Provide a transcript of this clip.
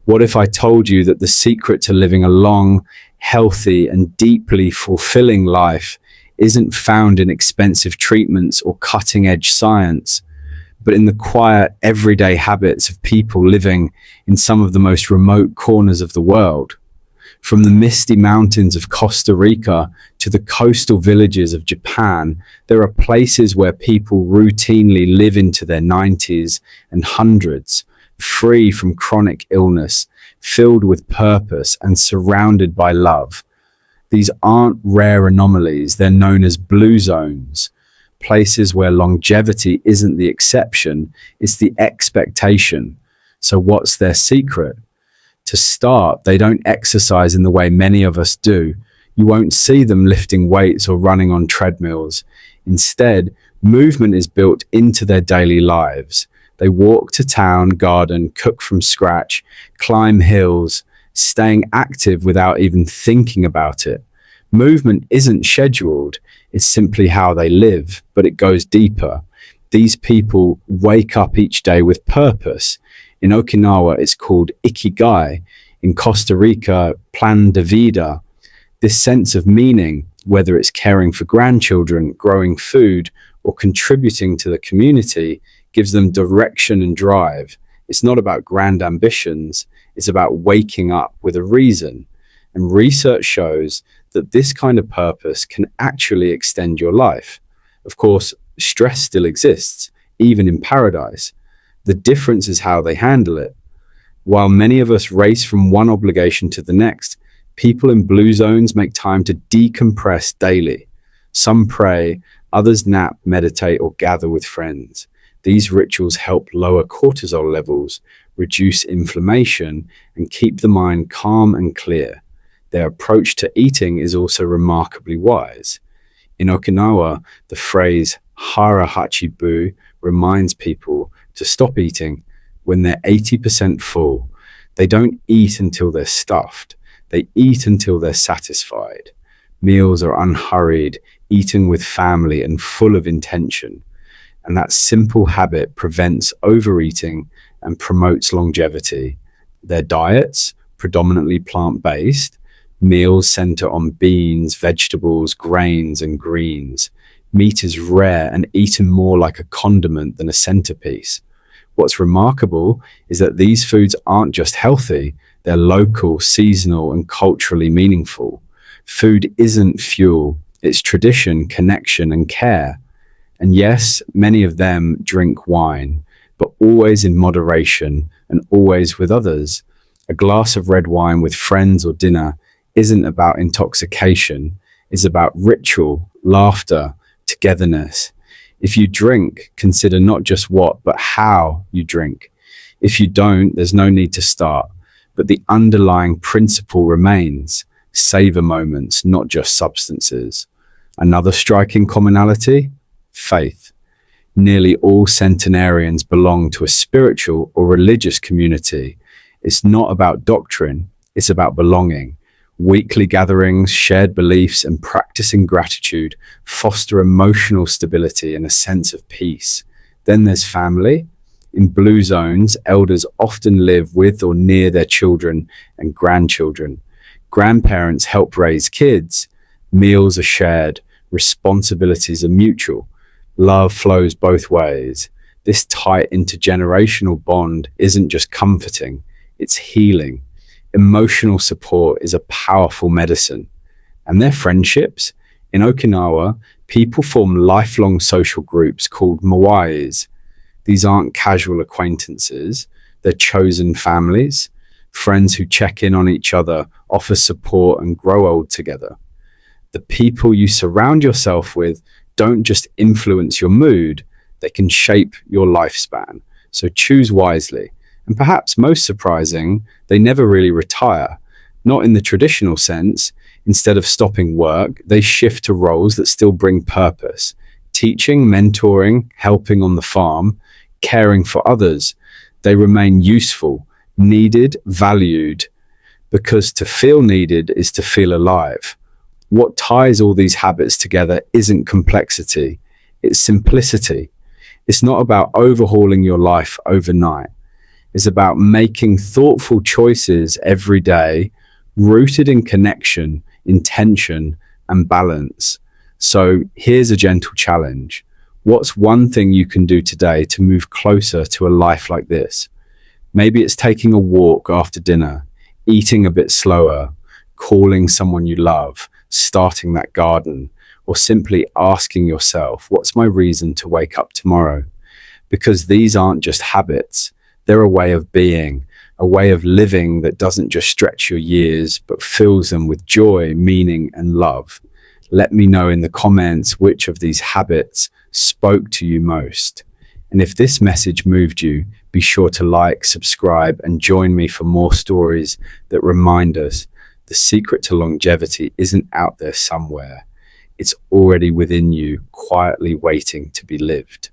What if I told you that the secret to living a long, healthy, and deeply fulfilling life isn't found in expensive treatments or cutting-edge science, but in the quiet, everyday habits of people living in some of the most remote corners of the world? From the misty mountains of Costa Rica to the coastal villages of Japan, there are places where people routinely live into their 90s and hundreds, free from chronic illness, filled with purpose, and surrounded by love. These aren't rare anomalies, they're known as blue zones, places where longevity isn't the exception, it's the expectation. So what's their secret? To start, they don't exercise in the way many of us do. You won't see them lifting weights or running on treadmills. Instead, movement is built into their daily lives. They walk to town, garden, cook from scratch, climb hills, staying active without even thinking about it. Movement isn't scheduled, it's simply how they live, but it goes deeper. These people wake up each day with purpose. In Okinawa, it's called ikigai. In Costa Rica, plan de vida. This sense of meaning, whether it's caring for grandchildren, growing food, or contributing to the community, gives them direction and drive. It's not about grand ambitions, it's about waking up with a reason. And research shows that this kind of purpose can actually extend your life. Of course, stress still exists, even in paradise. The difference is how they handle it. While many of us race from one obligation to the next, people in blue zones make time to decompress daily. Some pray, others nap, meditate, or gather with friends. These rituals help lower cortisol levels, reduce inflammation, and keep the mind calm and clear. Their approach to eating is also remarkably wise. In Okinawa, the phrase hara hachibu reminds people to stop eating when they're 80% full. They don't eat until they're stuffed. They eat until they're satisfied. Meals are unhurried, eaten with family and full of intention. And that simple habit prevents overeating and promotes longevity. Their diets, predominantly plant-based, meals center on beans, vegetables, grains, and greens. Meat is rare and eaten more like a condiment than a centerpiece. What's remarkable is that these foods aren't just healthy, they're local, seasonal, and culturally meaningful. Food isn't fuel, it's tradition, connection, and care. And yes, many of them drink wine, but always in moderation and always with others. A glass of red wine with friends or dinner isn't about intoxication, it's about ritual, laughter, togetherness. If you drink, consider not just what, but how you drink. If you don't, there's no need to start. But the underlying principle remains. Savor moments, not just substances. Another striking commonality? Faith. Nearly all centenarians belong to a spiritual or religious community. It's not about doctrine, it's about belonging. Weekly gatherings, shared beliefs, and practicing gratitude foster emotional stability and a sense of peace. Then there's family. In blue zones, elders often live with or near their children and grandchildren. Grandparents help raise kids. Meals are shared. Responsibilities are mutual. Love flows both ways. This tight intergenerational bond isn't just comforting, it's healing. Emotional support is a powerful medicine. And their friendships? In Okinawa, people form lifelong social groups called moais. These aren't casual acquaintances, they're chosen families, friends who check in on each other, offer support, and grow old together. The people you surround yourself with don't just influence your mood, they can shape your lifespan. So choose wisely. And perhaps most surprising, they never really retire. Not in the traditional sense. Instead of stopping work, they shift to roles that still bring purpose. Teaching, mentoring, helping on the farm, caring for others. They remain useful, needed, valued, because to feel needed is to feel alive. What ties all these habits together isn't complexity, it's simplicity. It's not about overhauling your life overnight. is about making thoughtful choices every day, rooted in connection, intention, and balance. So here's a gentle challenge. What's one thing you can do today to move closer to a life like this? Maybe it's taking a walk after dinner, eating a bit slower, calling someone you love, starting that garden, or simply asking yourself, what's my reason to wake up tomorrow? Because these aren't just habits, they're a way of being, a way of living that doesn't just stretch your years, but fills them with joy, meaning, and love. Let me know in the comments which of these habits spoke to you most. And if this message moved you, be sure to like, subscribe, and join me for more stories that remind us the secret to longevity isn't out there somewhere. It's already within you, quietly waiting to be lived.